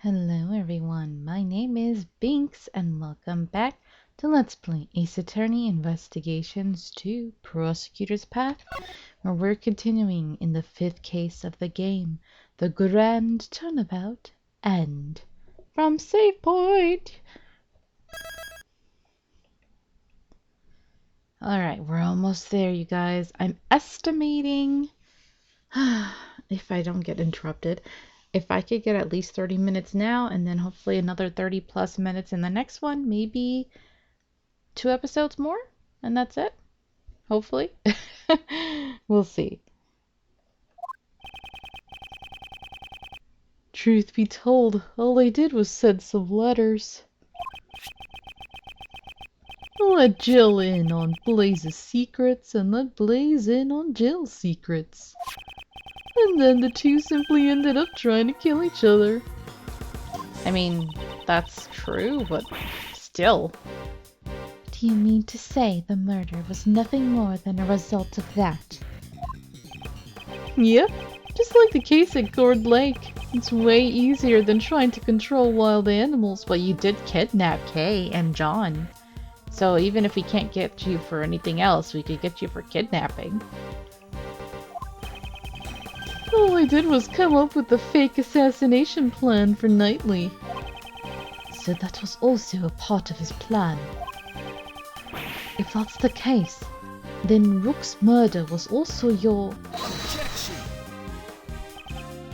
Hello everyone, my name is Binks and welcome back to Let's Play Ace Attorney Investigations 2 Prosecutor's Path, where we're continuing in the 5th case of the game, the Grand Turnabout End. From Save Point! Alright, we're almost there you guys. I'm estimating, if I don't get interrupted, if I could get at least 30 minutes now and then hopefully another 30 plus minutes in the next one, maybe 2 episodes more, and that's it. Hopefully. We'll see. Truth be told, all I did was send some letters. I let Jill in on Blaze's secrets and let Blaze in on Jill's secrets. And then the two simply ended up trying to kill each other. I mean, that's true, but still. Do you mean to say the murder was nothing more than a result of that? Yep, just like the case at Gourd Lake. It's way easier than trying to control wild animals, but you did kidnap Kay and John. So even if we can't get you for anything else, we could get you for kidnapping. All I did was come up with the fake assassination plan for Knightley. So that was also a part of his plan. If that's the case, then Rook's murder was also your... Objection!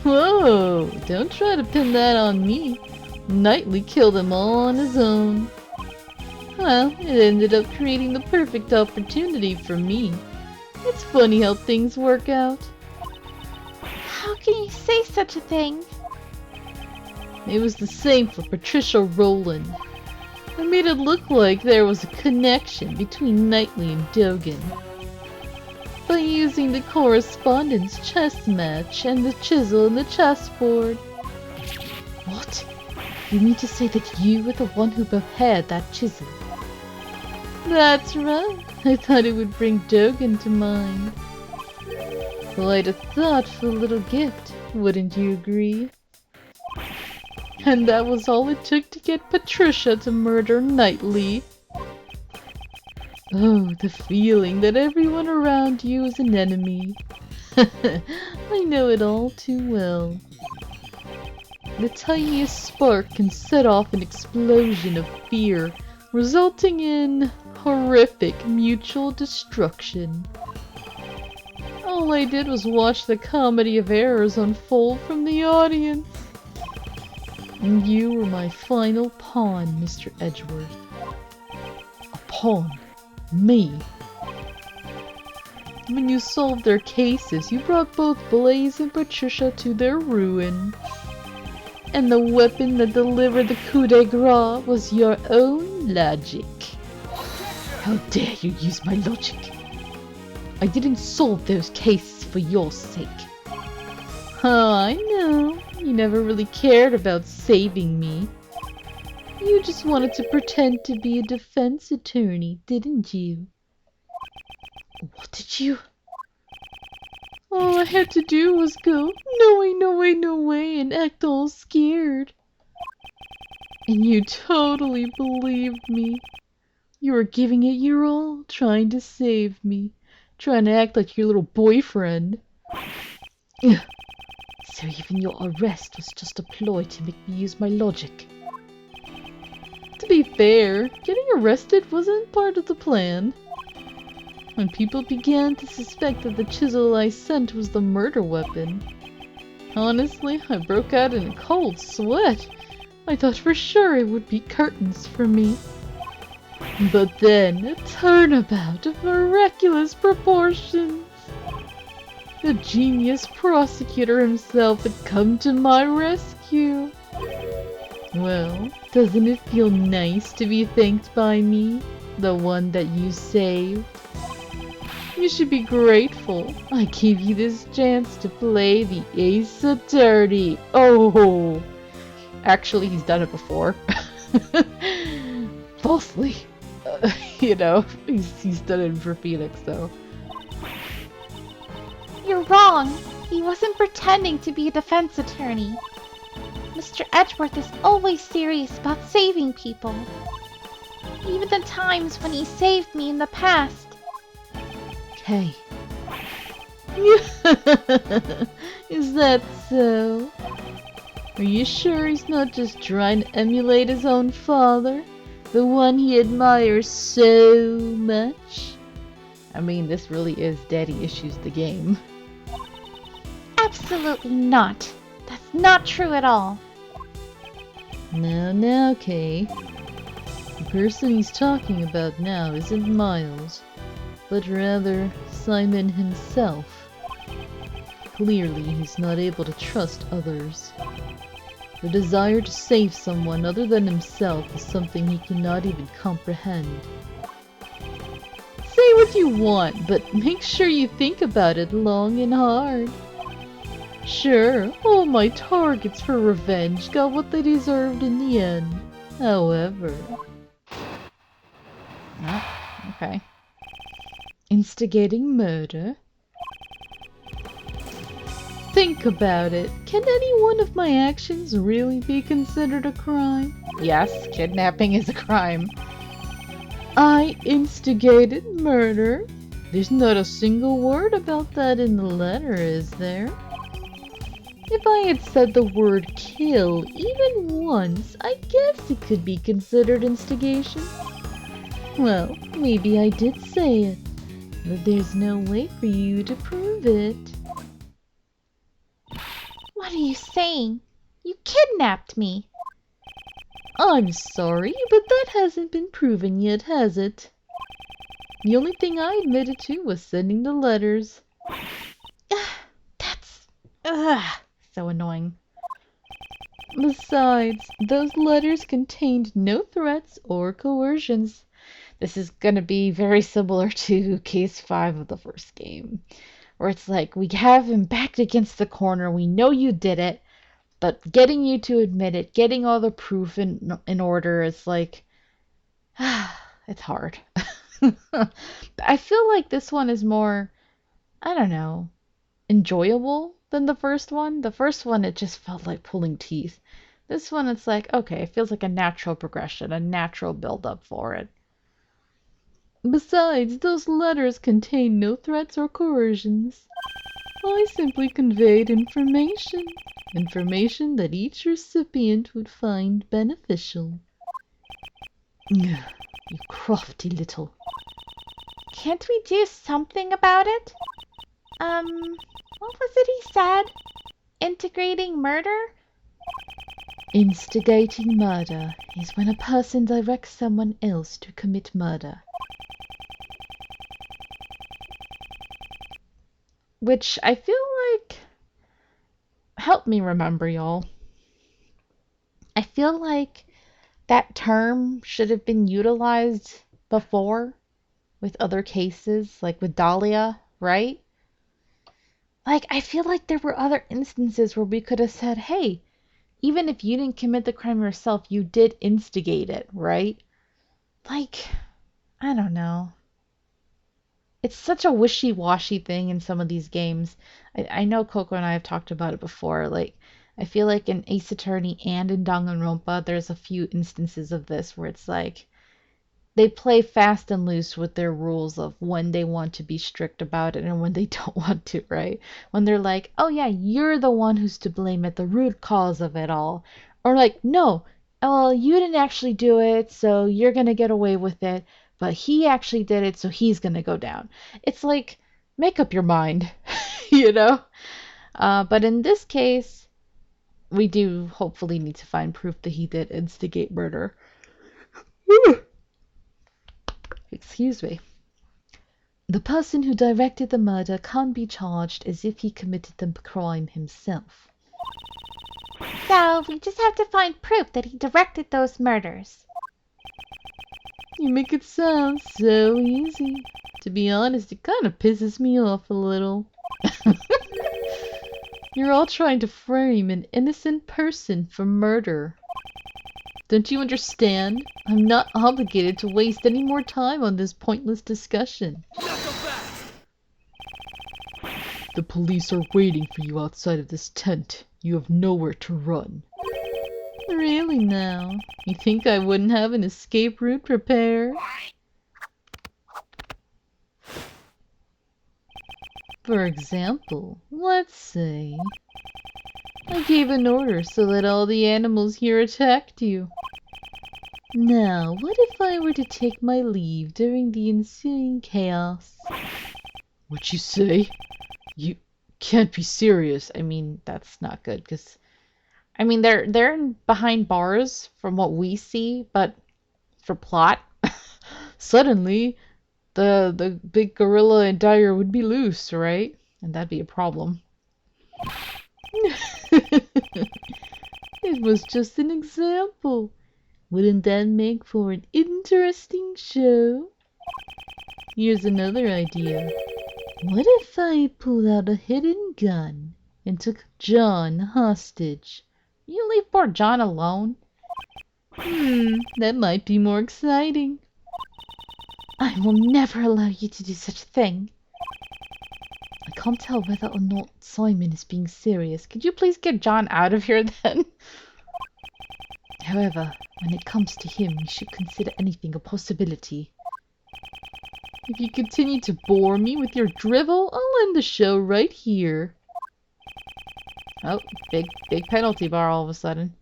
Whoa! Don't try to pin that on me. Knightley killed them all on his own. Well, it ended up creating the perfect opportunity for me. It's funny how things work out. How can you say such a thing? It was the same for Patricia Rowland. I made it look like there was a connection between Knightley and Dogan by using the correspondence chess match and the chisel in the chessboard. What? You mean to say that you were the one who prepared that chisel? That's right. I thought it would bring Dogan to mind. Quite a thoughtful little gift, wouldn't you agree? And that was all it took to get Patricia to murder Knightley. Oh, the feeling that everyone around you is an enemy. I know it all too well. The tiniest spark can set off an explosion of fear, resulting in horrific mutual destruction. All I did was watch the comedy of errors unfold from the audience. And you were my final pawn, Mr. Edgeworth. A pawn? Me? When you solved their cases, you brought both Blaze and Patricia to their ruin. And the weapon that delivered the coup de grace was your own logic. How dare you use my logic? I didn't solve those cases for your sake. Oh, I know. You never really cared about saving me. You just wanted to pretend to be a defense attorney, didn't you? What did you... All I had to do was go, no way, no way, no way, and act all scared. And you totally believed me. You were giving it your all, trying to save me. Trying to act like your little boyfriend. Ugh. So even your arrest was just a ploy to make me use my logic. To be fair, getting arrested wasn't part of the plan. When people began to suspect that the chisel I sent was the murder weapon, honestly, I broke out in a cold sweat. I thought for sure it would be curtains for me. But then, a turnabout of miraculous proportions. The genius prosecutor himself had come to my rescue. Well, doesn't it feel nice to be thanked by me, the one that you saved? You should be grateful. I gave you this chance to play the Ace Attorney. Oh! Actually, he's done it before. Falsely. You know, he's done it for Phoenix, though. You're wrong. He wasn't pretending to be a defense attorney. The Mr. Edgeworth is always serious about saving people. Even the times when he saved me in the past. Okay. Is that so? Are you sure he's not just trying to emulate his own father? The one he admires so much? I mean, this really is Daddy Issues the game. Absolutely not. That's not true at all. Now, Kay. The person he's talking about now isn't Miles, but rather Simon himself. Clearly, he's not able to trust others. The desire to save someone other than himself is something he cannot even comprehend. Say what you want, but make sure you think about it long and hard. Sure, all my targets for revenge got what they deserved in the end. However... Oh, okay. Instigating murder? Think about it. Can any one of my actions really be considered a crime? Yes, kidnapping is a crime. I instigated murder. There's not a single word about that in the letter, is there? If I had said the word kill even once, I guess it could be considered instigation. Well, maybe I did say it, but there's no way for you to prove it. What are you saying? You kidnapped me. I'm sorry, but that hasn't been proven yet, has it? The only thing I admitted to was sending the letters. That's... so annoying. Besides, those letters contained no threats or coercions. This is gonna be very similar to Case 5 of the first game, where it's like, we have him backed against the corner, we know you did it, but getting you to admit it, getting all the proof in order, it's like, it's hard. I feel like this one is more, I don't know, enjoyable than the first one. The first one, it just felt like pulling teeth. This one, it's like, okay, it feels like a natural progression, a natural build-up for it. Besides, those letters contain no threats or coercions. I simply conveyed information. Information that each recipient would find beneficial. You crafty little... Can't we do something about it? What was it he said? Integrating murder? Instigating murder is when a person directs someone else to commit murder. Which I feel like... Help me remember, y'all. I feel like that term should have been utilized before with other cases, like with Dahlia, right? Like, I feel like there were other instances where we could have said, hey, even if you didn't commit the crime yourself, you did instigate it, right? Like, I don't know. It's such a wishy-washy thing in some of these games. I know Coco and I have talked about it before. Like, I feel like in Ace Attorney and in Danganronpa, there's a few instances of this where it's like, they play fast and loose with their rules of when they want to be strict about it and when they don't want to, right? When they're like, oh yeah, you're the one who's to blame at the root cause of it all. Or like, no, well, you didn't actually do it, so you're gonna get away with it, but he actually did it, so he's gonna go down. It's like, make up your mind, you know? But in this case, we do hopefully need to find proof that he did instigate murder. Excuse me. The person who directed the murder can't be charged as if he committed the crime himself. So, we just have to find proof that he directed those murders. You make it sound so easy. To be honest, it kind of pisses me off a little. You're all trying to frame an innocent person for murder. Don't you understand? I'm not obligated to waste any more time on this pointless discussion. The police are waiting for you outside of this tent. You have nowhere to run. Really now? You think I wouldn't have an escape route prepared? For example, let's say I gave an order so that all the animals here attacked you. Now, what if I were to take my leave during the ensuing chaos? What'd you say? You can't be serious. I mean, that's not good, because I mean they're behind bars from what we see, but for plot, suddenly the big gorilla and Dyer would be loose, right? And that'd be a problem. It was just an example. Wouldn't that make for an interesting show? Here's another idea. What if I pulled out a hidden gun and took John hostage? You leave poor John alone? That might be more exciting. I will never allow you to do such a thing. I can't tell whether or not Simon is being serious. Could you please get John out of here then? However, when it comes to him, you should consider anything a possibility. If you continue to bore me with your drivel, I'll end the show right here. Oh, big penalty bar all of a sudden.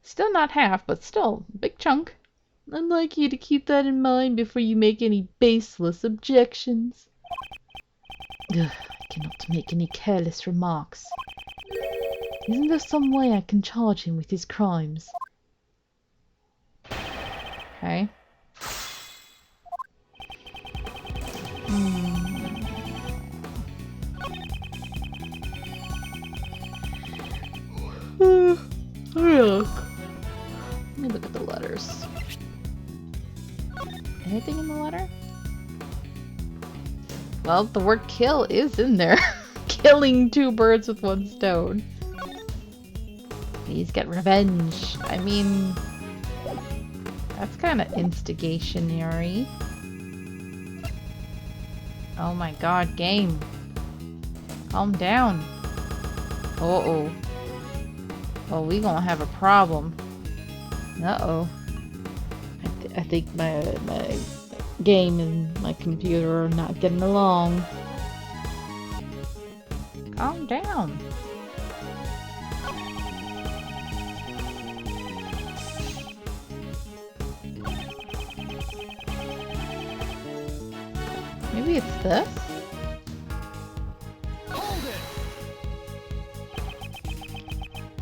Still not half, but still, big chunk. I'd like you to keep that in mind before you make any baseless objections. Ugh, I cannot make any careless remarks. Isn't there some way I can charge him with his crimes? Okay. Let me look at the letters. Anything in the letter? Well, the word kill is in there. Killing two birds with one stone. Please get revenge. I mean, that's kind of instigationary. Oh my god, game. Calm down. Uh-oh. Oh, we gonna have a problem. Uh-oh. I think my game and my computer are not getting along. Calm down. Maybe it's this?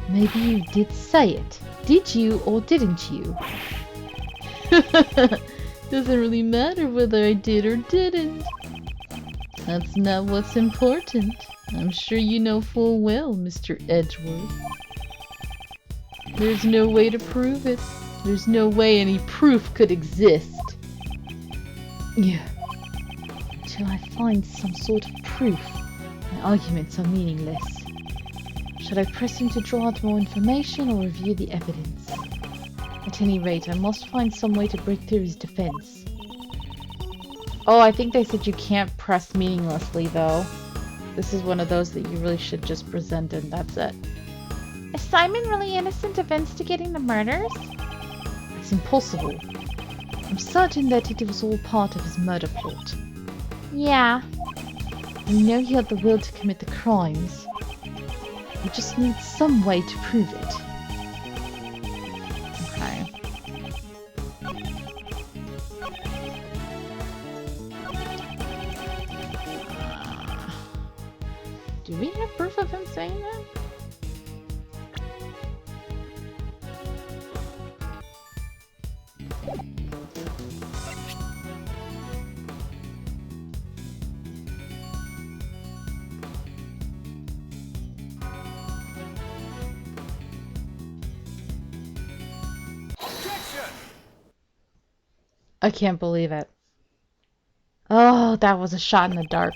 Maybe you did say it. Did you or didn't you? Doesn't really matter whether I did or didn't. That's not what's important. I'm sure you know full well, Mr. Edgeworth. There's no way to prove it. There's no way any proof could exist. Yeah. Until I find some sort of proof, my arguments are meaningless. Should I press him to draw out more information or review the evidence? At any rate, I must find some way to break through his defense. Oh, I think they said you can't press meaninglessly, though. This is one of those that you really should just present and that's it. Is Simon really innocent of instigating the murders? It's impossible. I'm certain that it was all part of his murder plot. Yeah. We know he had the will to commit the crimes. We just need some way to prove it. Okay. Do we have proof of him saying that? I can't believe it. Oh, that was a shot in the dark.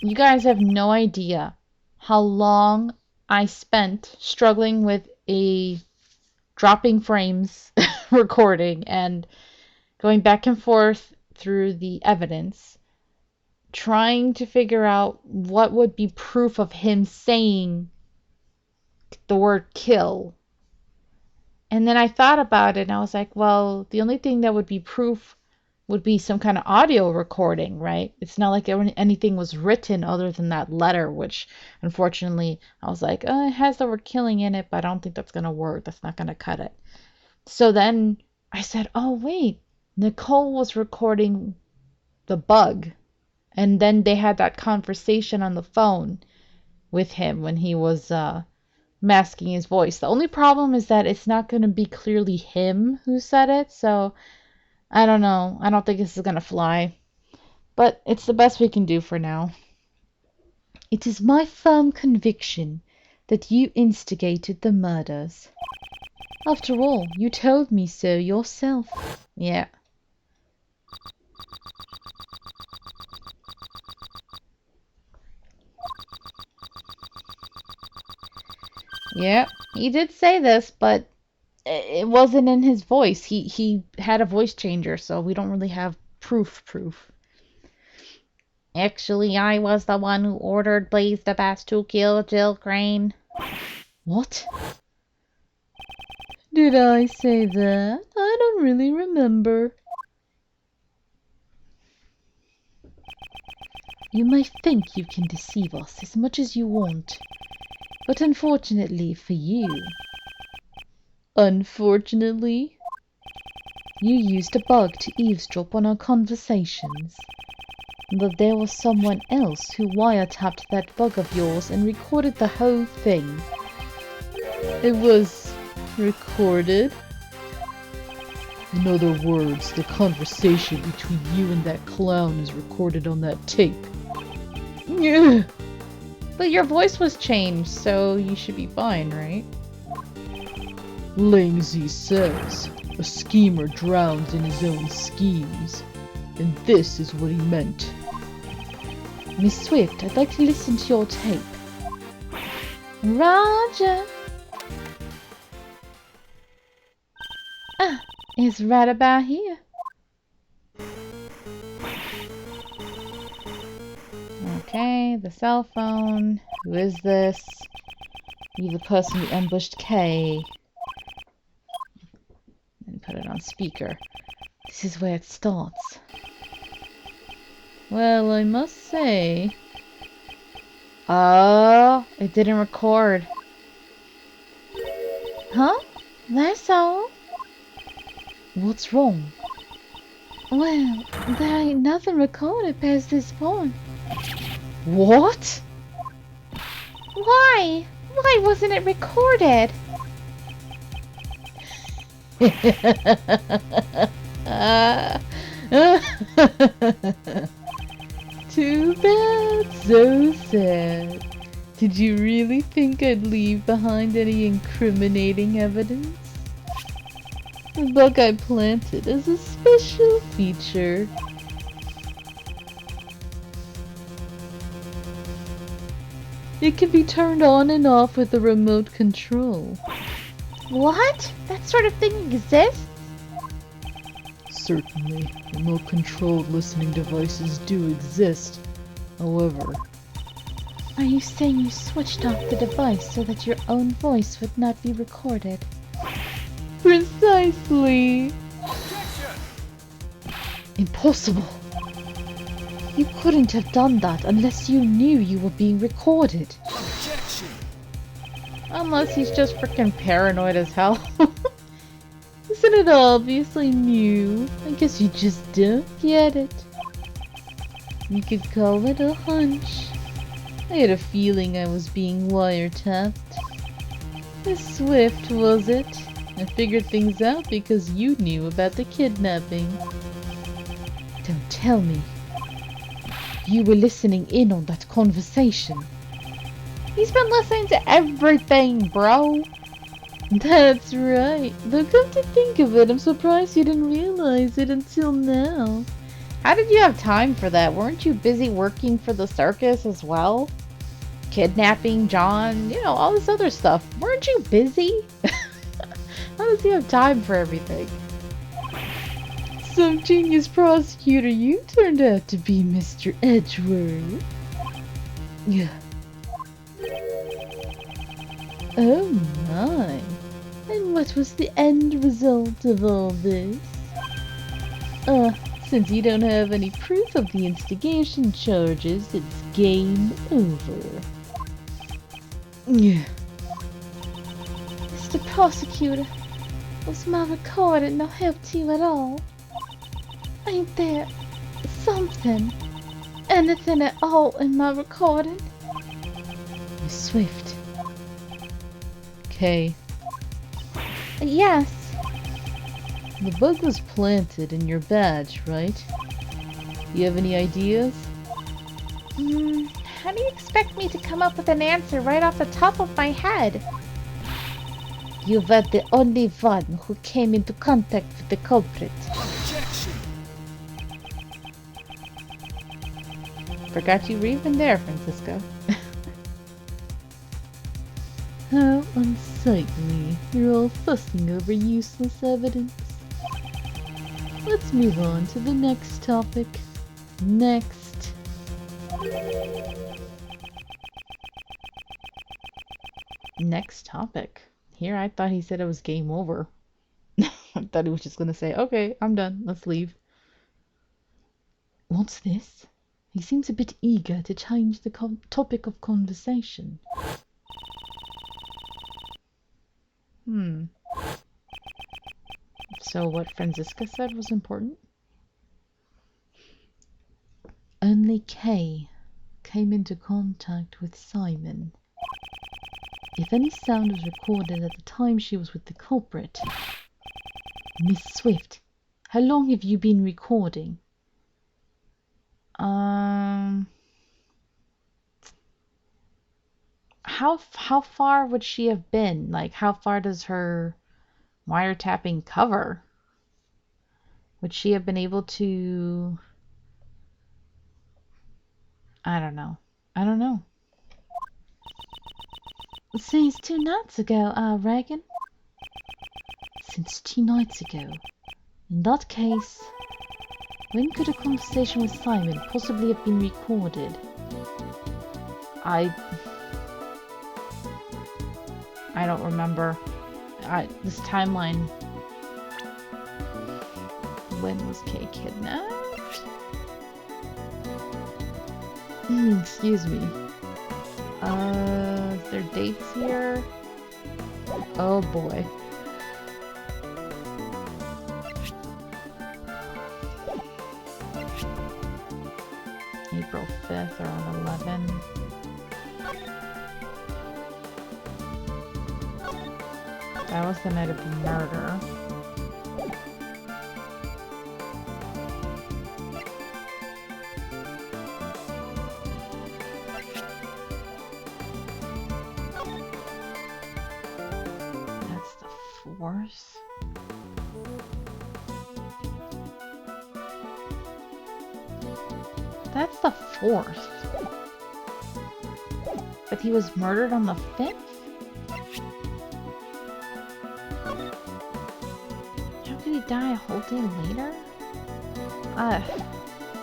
You guys have no idea how long I spent struggling with a dropping frames recording and going back and forth through the evidence, trying to figure out what would be proof of him saying the word kill. And then I thought about it and I was like, well, the only thing that would be proof would be some kind of audio recording, right? It's not like anything was written other than that letter, which unfortunately I was like, oh, it has the word killing in it, but I don't think that's going to work. That's not going to cut it. So then I said, oh, wait, Nicole was recording the bug. And then they had that conversation on the phone with him when he was masking his voice. The only problem is that it's not going to be clearly him who said it, so I don't know. I don't think this is going to fly. But it's the best we can do for now. It is my firm conviction that you instigated the murders. After all, you told me so yourself. Yeah. Yeah, he did say this, but it wasn't in his voice. He had a voice changer, so we don't really have proof. Actually, I was the one who ordered Blaze the Bass to kill Jill Crane. What? Did I say that? I don't really remember. You may think you can deceive us as much as you want, but unfortunately for you... Unfortunately? You used a bug to eavesdrop on our conversations. But there was someone else who wiretapped that bug of yours and recorded the whole thing. It was recorded? In other words, the conversation between you and that clown is recorded on that tape. Yeah. But your voice was changed, so you should be fine, right? Langzy says, a schemer drowns in his own schemes. And this is what he meant. Miss Swift, I'd like to listen to your tape. Roger. It's right about here. Okay, the cell phone. Who is this? You the person who ambushed Kay. And put it on speaker. This is where it starts. Well, I must say... Oh, it didn't record. Huh? That's all? What's wrong? Well, there ain't nothing recorded past this point. What? Why? Why wasn't it recorded? Too bad, so sad. Did you really think I'd leave behind any incriminating evidence? The bug I planted as a special feature. It can be turned on and off with a remote control. What? That sort of thing exists? Certainly, remote-controlled listening devices do exist. However... Are you saying you switched off the device so that your own voice would not be recorded? Precisely! Impossible! You couldn't have done that unless you knew you were being recorded. Unless he's just freaking paranoid as hell. Isn't it obvious I knew? I guess you just don't get it. You could call it a hunch. I had a feeling I was being wiretapped. Miss Swift, was it? I figured things out because you knew about the kidnapping. Don't tell me. You were listening in on that conversation. He's been listening to everything, bro. That's right. Though come to think of it, I'm surprised you didn't realize it until now. How did you have time for that? Weren't you busy working for the circus as well? Kidnapping John, you know, all this other stuff. Weren't you busy? How does he have time for everything? Some genius prosecutor you turned out to be, Mr. Edgeworth. Yeah. Oh my. And what was the end result of all this? Since you don't have any proof of the instigation charges, it's game over. Yeah. Mr. Prosecutor, was my recording no help to you at all? Ain't there something, anything at all in my recording? Miss Swift. Kay. Yes. The bug was planted in your badge, right? You have any ideas? How do you expect me to come up with an answer right off the top of my head? You were the only one who came into contact with the culprit. Forgot you were even there, Francisco. How unsightly. You're all fussing over useless evidence. Let's move on to the next topic. Next. Next topic. Here, I thought he said it was game over. I thought he was just gonna say, okay, I'm done, let's leave. What's this? He seems a bit eager to change the topic of conversation. So what Francisca said was important? Only Kay came into contact with Simon. If any sound was recorded at the time she was with the culprit. Miss Swift, how long have you been recording? How far would she have been? Like, how far does her wiretapping cover? Would she have been able to... I don't know. Since 2 nights ago, I reckon. Since 2 nights ago. In that case, when could a conversation with Simon possibly have been recorded? I don't remember. This timeline. When was Kay kidnapped? Excuse me. Is there dates here? Oh boy. April 5th, around 11. That was the night of the murder. That's the 4th. That's the 4th. But he was murdered on the 5th? How could he die a whole day later?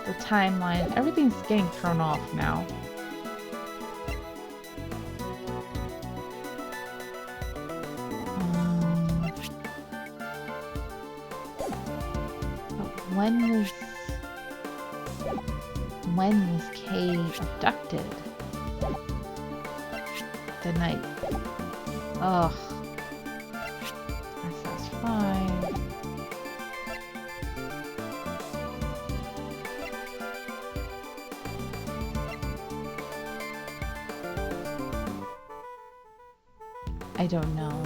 The timeline. Everything's getting thrown off now. But when was Kay abducted? The night. Ugh. That's fine. I don't know.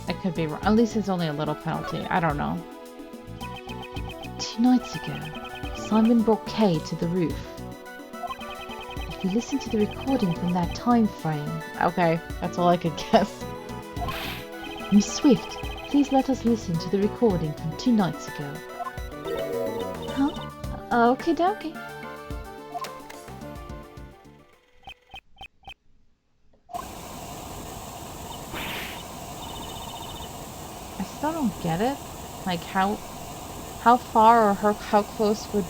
I could be wrong. At least it's only a little penalty. I don't know. 2 nights ago, Simon brought Kay to the roof. If you listen to the recording from that time frame... Okay, that's all I could guess. Miss Swift, please let us listen to the recording from 2 nights ago. Huh? Okie dokie. I still don't get it. Like, how far or how close would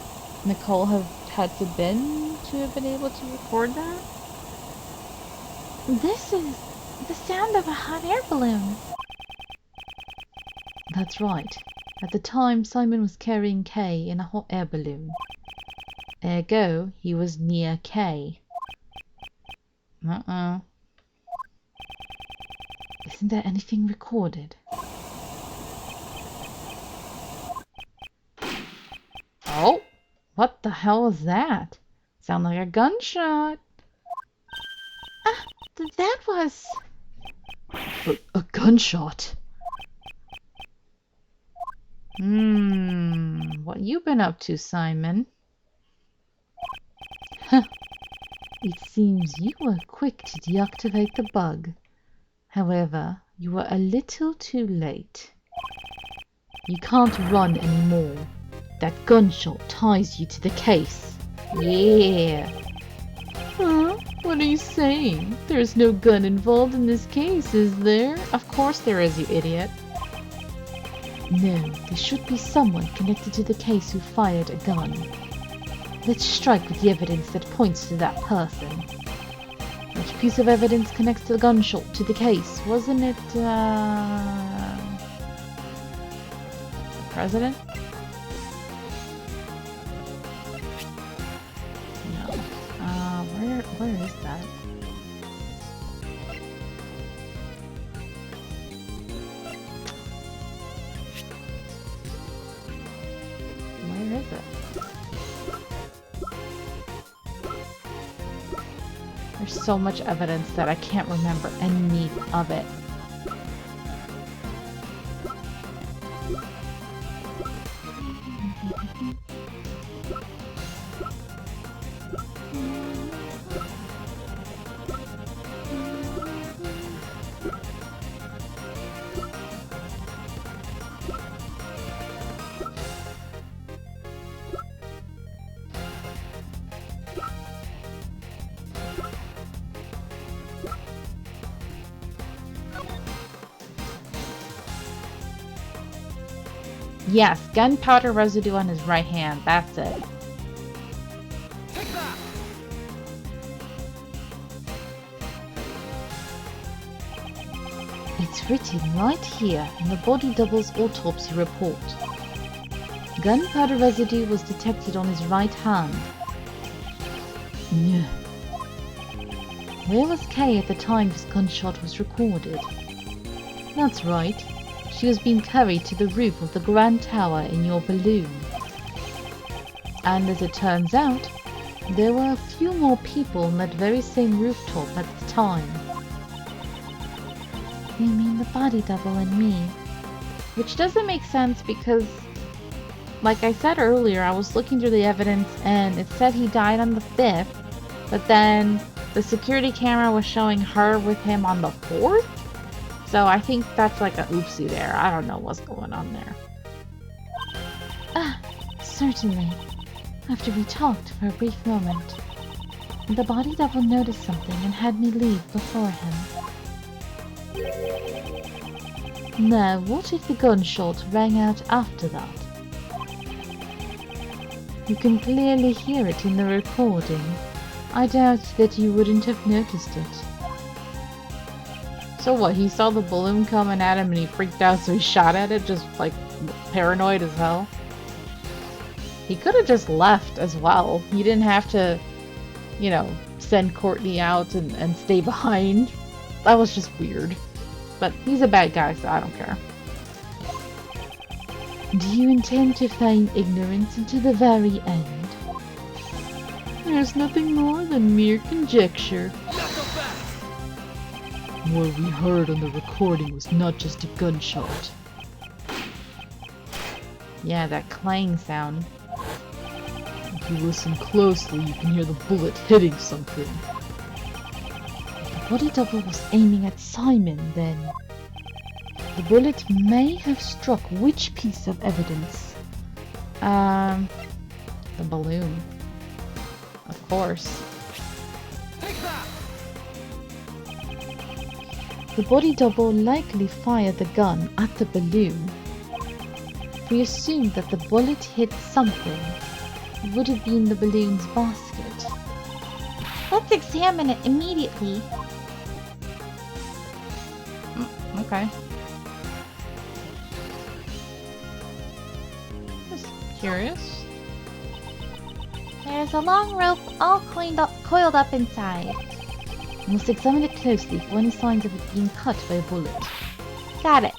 Nicole have had to been to have been able to record that? This is the sound of a hot air balloon. That's right. At the time, Simon was carrying Kay in a hot air balloon. Ergo, he was near Kay. Isn't there anything recorded? Oh, what the hell was that? Sound like a gunshot. That was... A gunshot? What you been up to, Simon? It seems you were quick to deactivate the bug. However, you were a little too late. You can't run anymore. That gunshot ties you to the case. Yeah. Huh? What are you saying? There's no gun involved in this case, is there? Of course there is, you idiot. No, there should be someone connected to the case who fired a gun. Let's strike with the evidence that points to that person. Which piece of evidence connects the gunshot to the case? Wasn't it, the president? No. Where is that? Where is it? There's so much evidence that I can't remember any of it. Yes, gunpowder residue on his right hand. That's it. It's written right here in the body double's autopsy report. Gunpowder residue was detected on his right hand. Yeah. Where was Kay at the time this gunshot was recorded? That's right. She was being carried to the roof of the Grand Tower in your balloon. And as it turns out, there were a few more people on that very same rooftop at the time. You mean the body double and me? Which doesn't make sense because, like I said earlier, I was looking through the evidence and it said he died on the 5th, but then the security camera was showing her with him on the 4th? So I think that's like a oopsie there. I don't know what's going on there. Certainly. After we talked for a brief moment, the body double noticed something and had me leave before him. Now, what if the gunshot rang out after that? You can clearly hear it in the recording. I doubt that you wouldn't have noticed it. So what, he saw the balloon coming at him and he freaked out so he shot at it, just like paranoid as hell? He could have just left as well. He didn't have to, you know, send Courtney out and stay behind. That was just weird. But he's a bad guy, so I don't care. Do you intend to feign ignorance until the very end? There's nothing more than mere conjecture. What we heard on the recording was not just a gunshot. Yeah, that clang sound. If you listen closely, you can hear the bullet hitting something. The body double was aiming at Simon then. The bullet may have struck which piece of evidence? The balloon. Of course. The body double likely fired the gun at the balloon. We assume that the bullet hit something, would have been the balloon's basket. Let's examine it immediately. Okay. Just curious. There's a long rope all coiled up inside. You must examine it closely for any signs of it being cut by a bullet. Got it.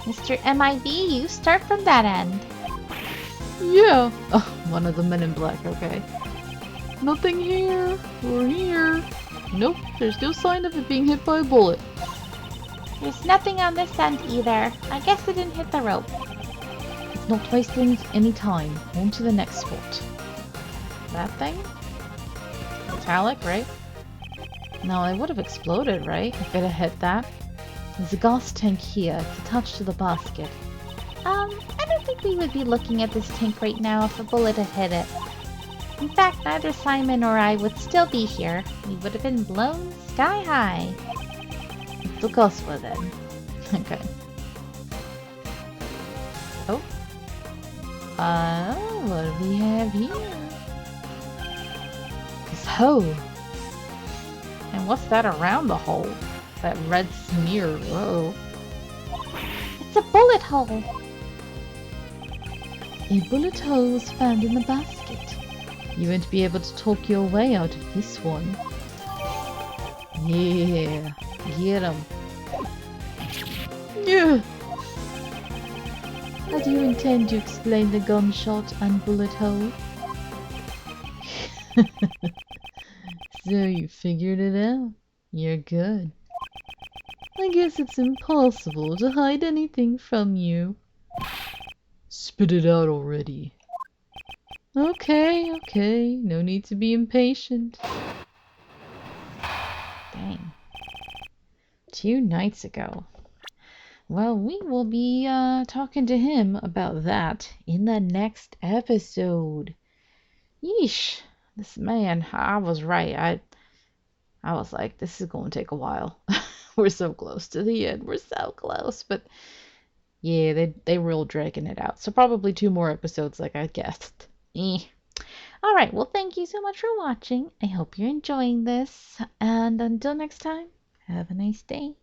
Mr. MIB, you start from that end. Yeah, Oh, one of the men in black, okay. nothing here or here. Nope, there's no sign of it being hit by a bullet. There's nothing on this end either. I guess it didn't hit the rope. It's not wasting any time. On to the next spot. That thing? Metallic, right? No, it would have exploded, right? If it had hit that. There's a gas tank here. It's attached to the basket. I don't think we would be looking at this tank right now if a bullet had hit it. In fact, neither Simon or I would still be here. We would have been blown sky high. Look elsewhere then. Okay. Oh. What do we have here? This hole. And what's that around the hole? That red smear. Whoa. It's a bullet hole. A bullet hole was found in the basket. You won't be able to talk your way out of this one. Yeah. Get him. Yeah, How do you intend to explain the gunshot and bullet hole? So you figured it out. You're good. I guess it's impossible to hide anything from you. spit it out already. Okay. No need to be impatient. Dang. 2 nights ago. Well, we will be talking to him about that in the next episode. Yeesh. This man, I was right. I was like, this is going to take a while. We're so close to the end. We're so close. But yeah, they real dragging it out. So probably 2 more episodes like I guessed. Alright, well thank you so much for watching. I hope you're enjoying this. And until next time, have a nice day.